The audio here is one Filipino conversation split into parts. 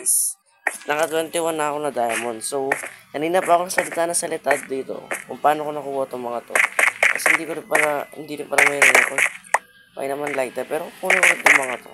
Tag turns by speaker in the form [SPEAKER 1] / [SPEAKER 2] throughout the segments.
[SPEAKER 1] guys. Naka 21 na ako na diamond. So, kanina pa ako salita dito kung paano ko nakuha itong mga to. Kasi hindi rin pala mayroon ako. May naman like that. Pero kunin ko itong mga to.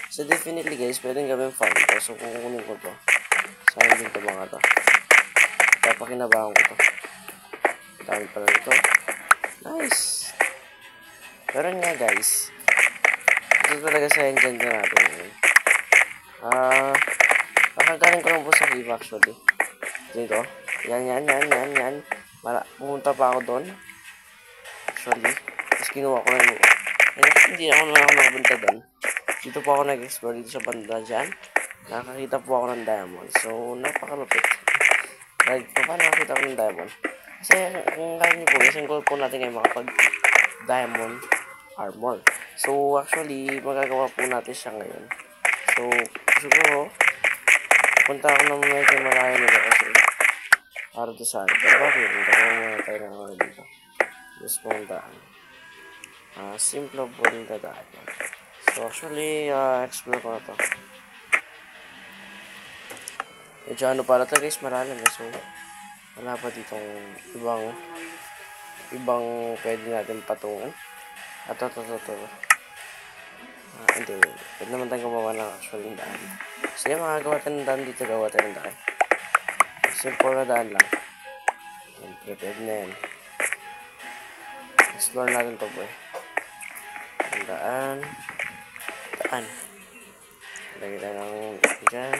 [SPEAKER 1] So, definitely guys, pwedeng gawin farm to. So, kung kunin ko to, saan din itong mga to. Papakinabahan ko to. Dami pala ito. Nice. Pero nga guys, ito talaga sa engine na natin. Nakagaling ko lang po sa cave actually. Dito. Yan. Pumunta pa ako doon. Actually. Tapos kinuha ko lang. Hindi ako nakabunta doon. Dito po ako nag-explore dito sa banda dyan. Nakakita po ako ng diamond. So, napakalupit. Like, paano nakakita ko ng diamond? Kasi, kung kaya niyo po, isang goal po natin ngayon makapag-diamond armor. So, actually, magagawa po natin siya ngayon. So, siguro, punta ako ng medyo malayo nila kasi para to saan. Pero bakit? Punta ko muna tayo na ako dito. Just puntaan. Simple po rin dadaan. So, actually, explore ko na to. Medyo ano para to guys, malalim. So, wala pa ditong ibang pwede natin patungan. Ito. Hindi. Pwede naman tayong gumawa ng actual daan. So yung makagawa tayo ng daan dito, gawa tayo ng daan. Simple na daan lang. Siyempre, pwede na yan. Explore natin ito boy. Daan. Lagay tayo ng dyan.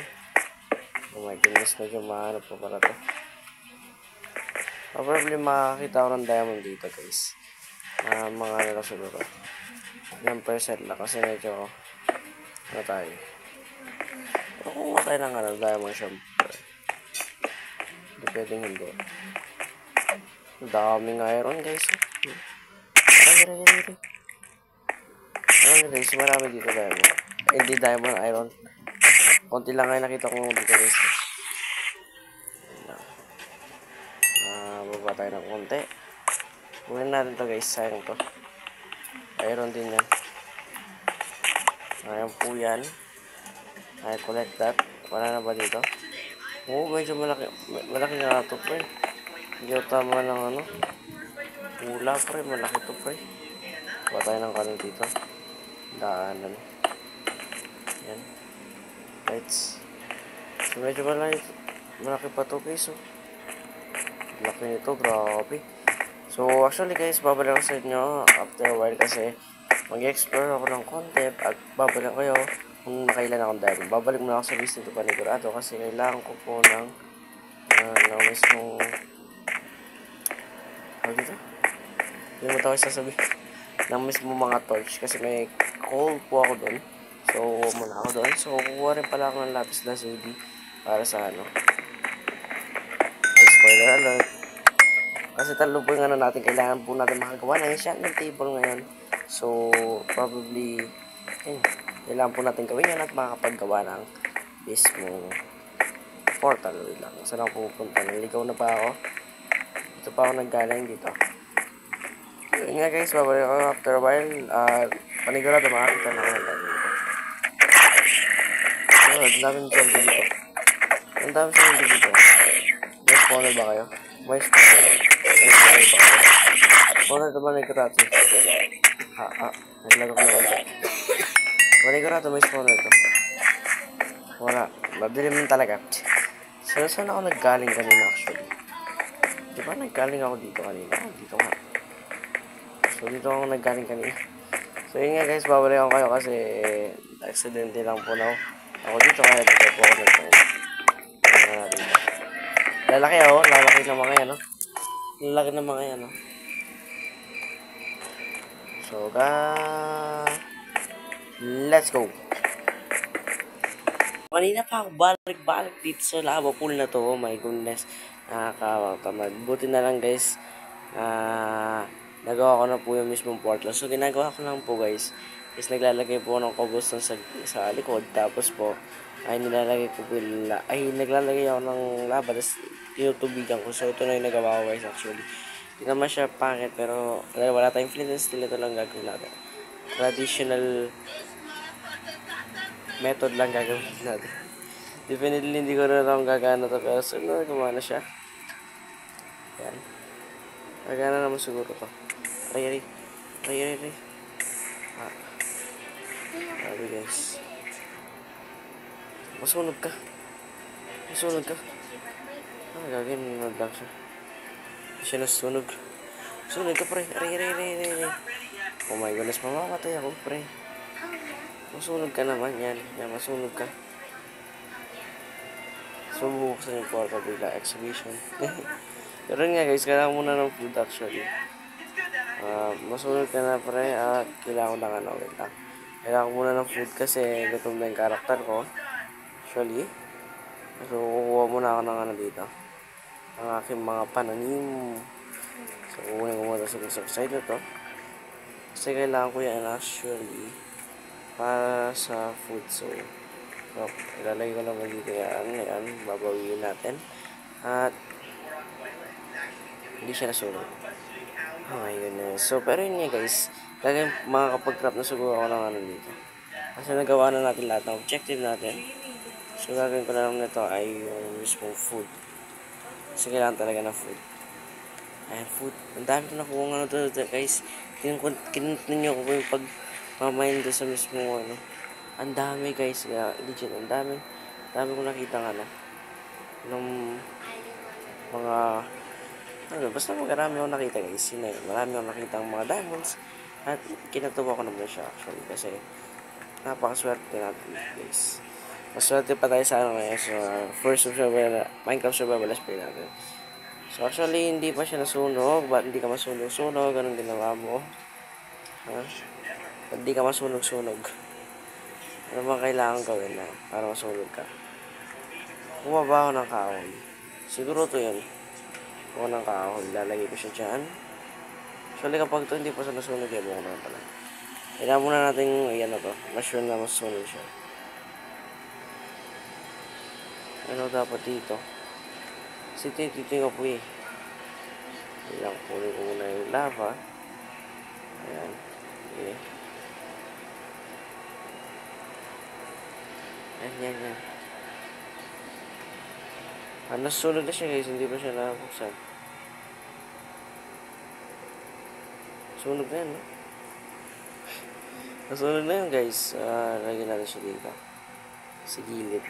[SPEAKER 1] Oh my goodness, medyo mahanap pa pala ito. Probably makakita ko ng diamond dito guys. Mga ano siguro. 1% lang kasi medyo ano tayo. Pero kung matay ng diamond syempre. Hindi pwedeng hindi. Daming iron guys. Marami guys, marami dito diamond. Hindi diamond, iron. Konti lang ngayon nakita ko dito guys. Baba tayo ng konti. Kunin natin to guys, sayang to. Iron din yan. Ayan po yan. I collect that. Wala na ba dito? Oo, medyo malaki na ito pre. Hindi tama ng ano. Wala pre, malaki ito pre. Baba tayo ng kanin dito. Daanan. Yan. Lights. So medyo malaki pa ito guys. Oh. Laki nito, grabe. So, actually guys, babalik ako sa inyo after a while kasi mag-explore ako ng content at babalik kayo kung nakailan akong diamond. Babalik muna ako sa business to panigurado kasi kailangan ko po ng mismong dito? Hindi mo tayo sasabihin ng mismong mga torch kasi may coal po ako doon. So, muna ako doon. So, kukuha rin pala ako ng lapis lazuli para sa ano. Spoiler alert. Kasi talo po yung ano natin, kailangan po natin makagawa ng enchantment table ngayon. So, probably, kailangan po natin gawin yan at makakapaggawa ng mismong portal lang. Saan ako pupunta? Naligaw na pa ako. Dito pa ako naggaling dito. Yun nga guys, babalik ako after a while. Panigurado, makakita na ako ng dami dito. So, ang daming zombie dito. Ang daming zombie dito. May spawner ba kayo? May spawner ba? Spawner naman may kurato. Naglago ko na wala. May kurato, may spawner ito. Wala. Mabili mo talaga. So, saan ako naggaling kanina actually? Di ba naggaling ako dito kanina? Dito nga. So, dito ako naggaling kanina. So, yun nga guys, babalik ako kayo kasi accidentally lang po na ako dito kaya dito po ako naggaling. Lalaki oh, lalaki ng mga yan, no? Lalaki ng mga yan, no? So, let's go! Kanina pa ako balik dito sa lava pool na to. Oh my goodness. Nakakatamad. Buti na lang guys. Nagawa ko na po yung mismong portal. So, ginagawa ko lang po guys is naglalagay po ng cobblestone sa likod. Tapos po, naglalagay ako ng lava. Tapos, tinutubigan ko. So, ito na yung nagawa ko guys actually. Hindi naman siya pangit. Pero, wala tayong flint and steel. Ito lang gagawin natin. Traditional method lang gagawin natin. Definitely hindi ko na lang gagana to, pero sunod gumana siya. Yan. Gagana naman siguro to. Aray, aray. Aray, aray, aray. Ah, grabe guys. Masunog ka. Masunog ka. Ah, gagawin mo lang siya. Siya nasunog. Sunog ka, pre. Aray, aray, aray, aray, aray. Oh my goodness, mamamatay ako, pre. Masunog ka naman, yan. Yan, masunog ka. So, bubuksan yung kwarto bigla, exhibition. Pero nga guys, kailangan muna ng food actually. Masunog ka na, pre. Kailangan ko ng ano, wait lang. Kailangan ko muna ng food kasi gutom na yung karakter ko. Actually. So, kukuha muna ako ng ano dito. Ang aking mga pananim. So, kukunin ko muna sa side na to. Kasi kailangan ko yan actually para sa food. So, ilalagay ko naman dito yan. Ayan, babawiin natin. At, hindi siya nasunog. Oh my goodness. So, pero yun nga guys. Lagay makakapag-craft na siguro ako ng ano dito. Kasi nagawa na natin lahat ng objective natin. So, gagawin ko na lang nito ay yung mismong food. Kasi kailangan talaga ng food. Ayan, food. Ang dami ko nakuha nga na ito, guys. Kinuntin nyo ko po yung pagmamayin doon sa mismong ano. Ang dami, guys. Legit, ang dami. Dami ko nakita nga na. Ng mga... Ano, basta marami ako nakita, guys. Yun na yun. Marami ako nakita ang mga diamonds. At kinatuwa ko naman siya, actually. Kasi napakaswerte natin, guys. Maswerte pa tayo sa ano ngayon. So, first survival, Minecraft survival play natin. So, actually, hindi pa siya nasunog. Ba't hindi ka masunog-sunog? Ganun ginawa mo? Ha? Ba't hindi ka masunog-sunog? Ano ba kailangan gawin na para masunog ka? Kuha ba ako ng kahoy? Siguro to yun. Kuha ng kahoy. Lalagay ko siya dyan. Actually, kapag to hindi pa siya nasunog, yan mo ko naman pala. Kailangan muna natin, ayan na to. Masure na masunog siya. Ano dapat dito? Kasi tinitingnan ko eh. Ilang kunin ko muna yung lava. Ayan. Okay. Yan. Nasunog na siya guys. Hindi pa siya nakabuksan. Sunog na yan, no? Nasunog na yan guys. Lagyan natin siya dito. Sa gilid.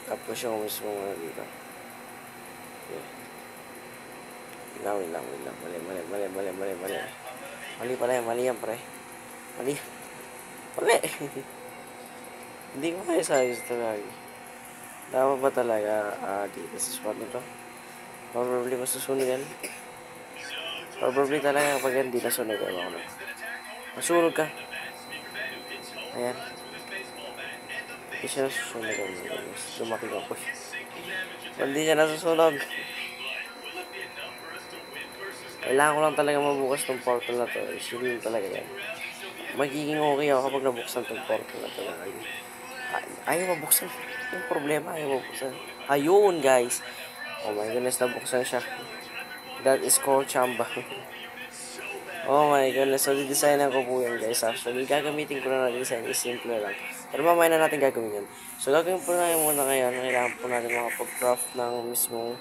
[SPEAKER 1] Tapos yung mismo dito. Okay. Wait lang. Mali. Mali pala yan. Mali yan, pre. Mali. Hindi ko kaya sa ayos talaga. Dapat ba talaga dito sa spot nito? Probably masusunog yan. Probably talaga kapag hindi nasunog. Masunog ka. Ayan. Hindi siya nasusunog. Lumaki ka po. Hindi siya nasusunog. Kailangan ko lang talaga mabukas ng portal na to. Isipin talaga yan. Magiging okay ako kapag nabuksan tong portal na to. Ayaw mabuksan. Yung problema, ayaw mabuksan. Ayun, guys. Oh my goodness, nabuksan siya. That is called chamba. Oh my goodness. So, didesignan ko po yan, guys. Actually, gagamitin ko na design is simple lang. Pero mamaya na natin gagawin yan. So, gagawin po na yung muna ngayon. Kailangan po natin makapag-craft ng mismong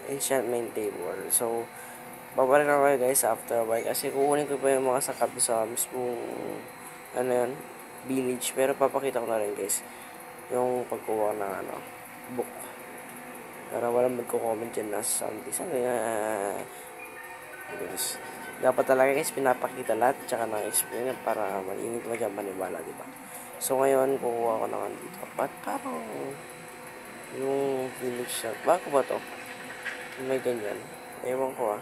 [SPEAKER 1] enchantment table. So, babalik na kayo guys after a while. Kasi kukunin ko pa yung mga sakap sa mismong ano yun, village. Pero papakita ko na rin guys yung pagkuha ng ano, book. Para walang magko-comment dyan na something. Sana guys. Dapat talaga guys pinapakita lahat tsaka na-explain para malinit mo dyan maniwala, diba? So ngayon kukuha ko na dito. Ba't parang yung village siya. Bago ba to? May ganyan. Ewan ko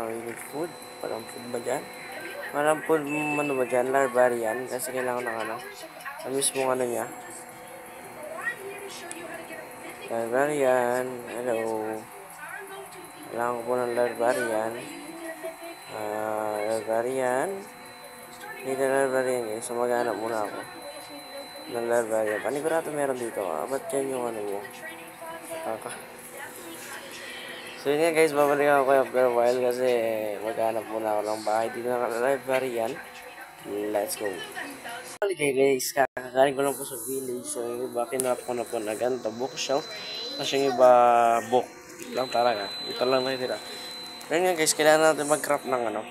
[SPEAKER 1] we need food. Parang food ba dyan? Parang food ano ba dyan? Larvarian. Kasi kailangan ng ano. Sa mismong ano niya. Larvarian. Hello. Kailangan ko po ng Larvarian. Larvarian. Hindi na Larvarian guys. So maghanap muna ako ng Larvarian. Panigurado meron dito. Ba't yan yung ano mo? So yun nga guys, babalik ako kayo after a while kasi maghanap muna ako ng bahay dito ng Larvarian. Let's go. Okay guys, kakakain ko lang po sa village. So yung iba, kinarap ko na po na ganito, bookshelf. Tapos yung iba, book lang talaga. Ito lang nakitira. Ngayon nga guys, kailangan natin mag-craft ng ano.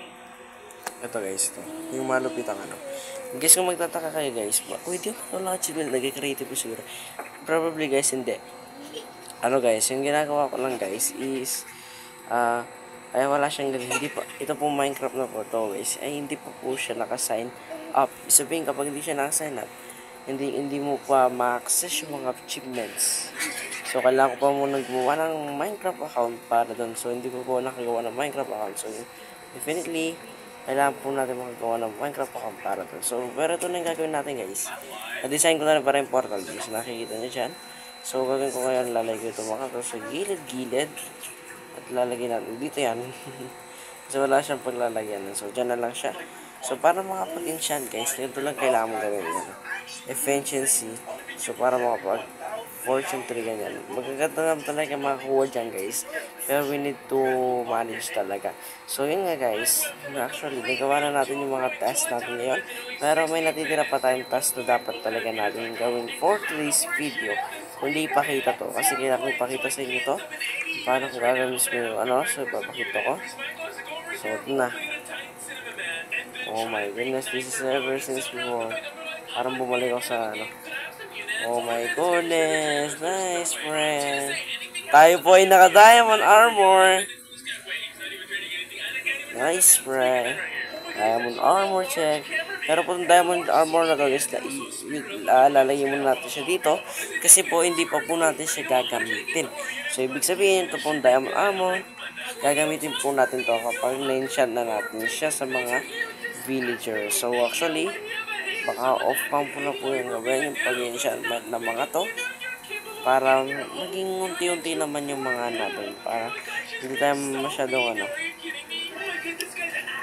[SPEAKER 1] Ito guys, ito. Yung malupit ang ano. Guys, kung magtataka kayo guys, pwede ko lang achievement, naging creative po siguro. Probably guys, hindi. Ano guys, yung ginagawa ko lang guys is, ay wala siyang hindi pa, ito po Minecraft na po to guys, ay hindi pa po siya naka-sign up. Sabihin kapag hindi siya naka-sign up, hindi mo pa ma-access yung mga achievements. So, kailangan ko pa muna gumawa ng Minecraft account para doon. So, hindi ko po nakagawa ng Minecraft account. So, definitely, kailangan po natin makagawa ng Minecraft account para doon. So, pero ito na yung gagawin natin guys. Na-design ko na rin para yung portal guys. Nakikita nyo dyan. So, gagawin ko ngayon, lalagay ko ito mga to sa gilid-gilid. At lalagyan natin. Dito yan. So, wala siyang paglalagyan. So, dyan na lang siya. So, para makapag-enchant guys, ito lang kailangan mong gawin. Efficiency. So, para fortune 3 ganyan. Magaganda naman talaga makakuha dyan guys. Pero we need to manage talaga. So yun nga guys. Actually, nagawa na natin yung mga test natin ngayon. Pero may natitira pa tayong task na dapat talaga natin gawin for today's video. Kung hindi ipakita to. Kasi kailangan ko ipakita sa inyo to. Paano ko gagawin mismo yung ano. So ipapakita ko. So ito na. Oh my goodness. This is ever since before. Parang bumalik ako sa ano. Oh my goodness, nice friend. Tayo po ay naka-diamond armor. Nice friend. Diamond armor check. Pero po yung diamond armor na to guys, lalagyan muna natin siya dito. Kasi po hindi pa po natin siya gagamitin. So ibig sabihin, ito po yung diamond armor. Gagamitin po natin to kapag na-enchant na natin siya sa mga villagers. So actually, baka off cam po na po yung gawin yung pag-enchantment ng mga to para maging unti-unti naman yung mga natin para hindi tayo masyadong ano.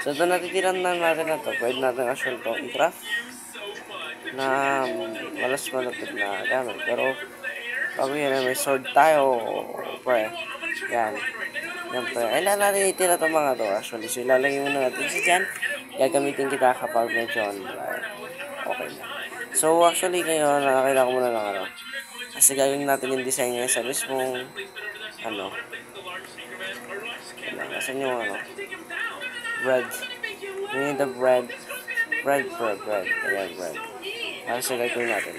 [SPEAKER 1] So ito natitiran na natin na to, pwede natin actually to i-craft na malas malapit na gamit, pero bago yan may sword tayo pre, yan pre, kailangan natin itira to mga to actually. So ilalagay muna natin siya dyan, gagamitin kita kapag medyo okay na. So, actually, ngayon, kailangan ko muna ng ano. Kasi gagawin natin yung design niya sa mismong, ano. Kasi yung, ano. Bread. We need the bread. Bread. Ayan, bread. Kasi gagawin natin.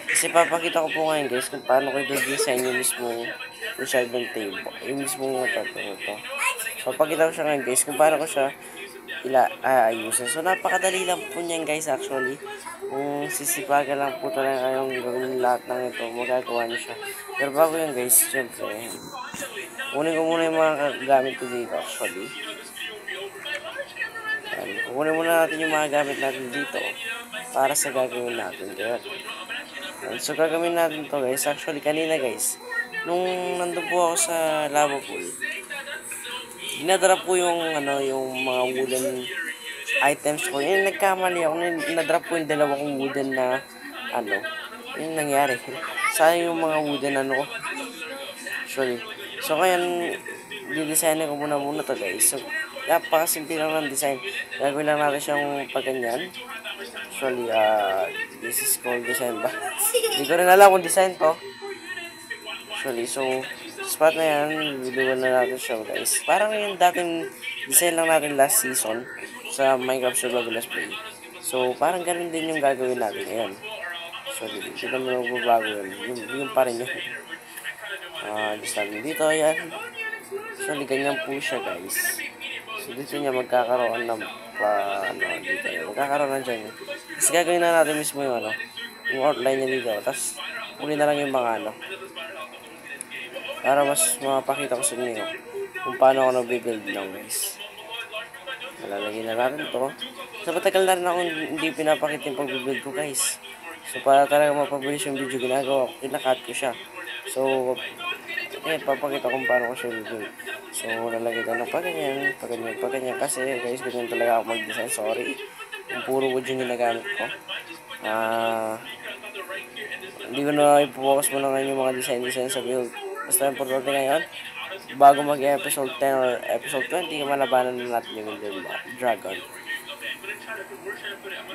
[SPEAKER 1] Kasi papakita ko po ngayon, guys, kung paano ko i-design yung mismong inside ng table. Yung mismong ito. Papakita ko siya ngayon, guys, kung paano ko siya ayusin. So, napakadali lang po niyan, guys, actually. Kung sisipagan lang po talaga kayong gawin lahat ng ito, magagawa niyo siya. Pero bago yan guys, syempre, kunin ko muna yung mga gamit ko dito actually. Kunin muna natin yung mga gamit natin dito para sa gagawin natin. So gagawin natin to guys, actually kanina guys, nung nandun po ako sa lava pool, dinadrop po yung, ano, yung mga wooden items ko. Yung nagkamali ako, na-drop ko yung dalawang wooden na ano, yung nangyari. Sayang yung mga wooden ano ko. Actually. So ngayon, didesign ko muna to guys. So, napakasimple lang ng design. Gagawin lang natin siyang pagganyan. Actually, this is called design ba? Hindi ko rin alam kung design to. Actually, so, spot na yan, videoan na natin siya guys. Parang yung dating design lang natin last season sa Minecraft Survival Let's Play. So, parang ganun din yung gagawin natin ngayon. So, dito mo na magbabago yun. Yung pa rin yun. Just natin dito, ayan. So, ganyan po siya guys. So, dito niya magkakaroon ng dito. Magkakaroon na dyan. Tapos gagawin na natin mismo yung ano, yung outline niya dito. Tapos, uli na lang yung mga ano. Para mas mapakita ko sa inyo kung paano ako nag-build lang guys. Malalagay na natin ito. So matagal na rin ako hindi pinapakita yung pag-build ko guys. So para talaga mapabilis yung video ginagawa ko, kinakat ko siya. So, papakita kung paano ko siya build. So lalagay ko ng paganyan. Kasi guys, ganyan talaga ako mag-design. Sorry. Yung puro wood yung ginagamit ko. Hindi ko na ipopokus mo na ngayon yung mga design sa build. Basta importante ngayon, bago mag-episode 10 or episode 20, malabanan na natin yung Dragon.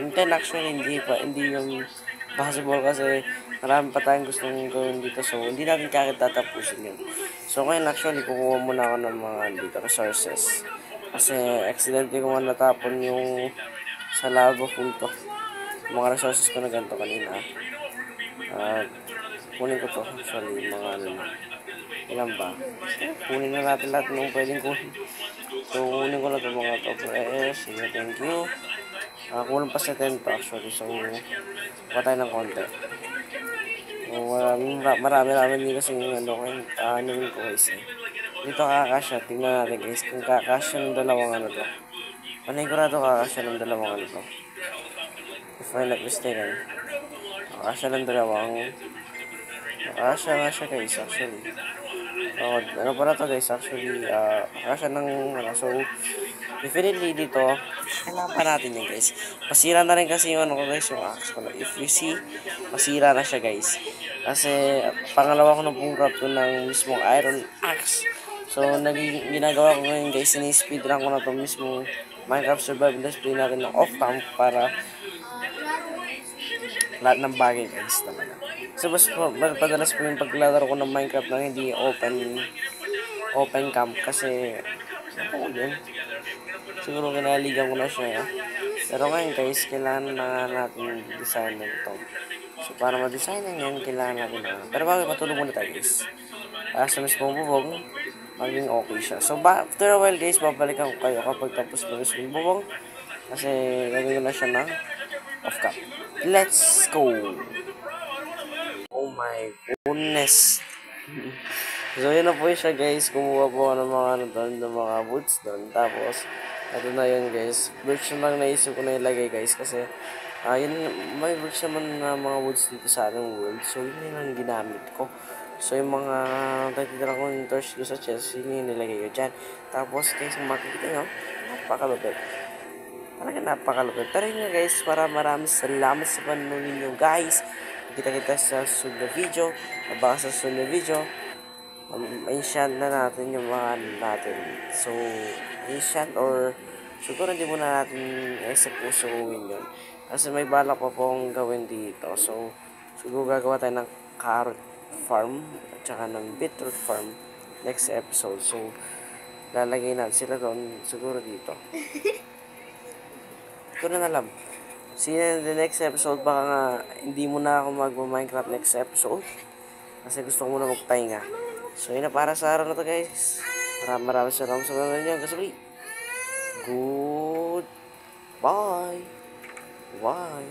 [SPEAKER 1] Yung 10 actually, hindi yung possible kasi marami pa tayong gustong gawin dito. So, hindi natin kagad tatapusin yun. So, ngayon actually, kukuha muna ako ng mga dito resources. Kasi, accidentally ko nga natapon yung sa lava full to. Mga resources ko na ganito kanina. At, kunin ko to. Actually, mga ano na. Ilan ba? Kunin na natin lahat ng pwedeng kunin. So, kunin ko na ito mga to. Sige, thank you. Kulang pa sa 10 to actually. So, kuha tayo ng konti. So, marami din kasi yung ano ko guys eh. Dito kakasya. Tingnan natin guys kung kakasya ng dalawang ano to. Panigurado kakasya ng dalawang ano to. If I'm not mistaken. Kakasya ng dalawang. Kakasya nga siya guys actually. Oh, ano pala to guys actually. Kakasya ng ano. So, definitely dito, kailangan pa natin yun guys. Pasira na rin kasi yung ano ko guys, yung axe ko. If you see, pasira na siya guys. Kasi pangalawa ko na pong craft ko ng mismong iron axe. So, ginagawa ko ngayon guys, sinispeedrun ko na itong mismong Minecraft Survival Let's Play natin ng off-cam para lahat ng bagay guys talaga. So, mas padalas po yung paglalaro ko ng Minecraft na hindi open cam kasi ako din. Siguro kinaligan ko na siya. Pero ngayon guys, kailangan na natin design ito. So para ma-design yan, kailangan natin na. Pero bago matulog muna tayo guys. Sa mismong bubong, maging okay siya. So after a while guys, babalikan ko kayo kapag tapos na mismong bubong. Kasi gagawin na siya ng off cap. Let's go! Oh my goodness! So yun na po siya guys, kumuha po ako ng mga ano doon, ng mga woods doon. Tapos, ito na yun guys. Birch lang naisip ko na ilagay guys kasi yun, may birch naman na mga woods dito sa ating world. So yun yung ginamit ko. So yung mga tatitira ko yung torch doon sa chest, yun yung nilagay ko dyan. Tapos guys, kung makikita nyo, napakalupit. Talaga napakalupit. Pero yun guys, maraming salamat sa panonood ninyo guys. Kita-kita sa susunod na video. Baka sa susunod na video, enchant na natin yung mga natin. So, enchant or siguro hindi muna natin execution yun. Kasi may balak pa pong gawin dito. So, siguro gagawa tayo ng carrot farm at saka ng beetroot farm next episode. So, lalagay natin sila doon siguro dito. Ito na alam. See you in the next episode. Baka nga hindi muna ako mag-Minecraft next episode. Kasi gusto ko muna magpahinga. So, yun na para sa araw na to guys. Maraming salamat sa mga nyo. Kasi good. Bye. Bye.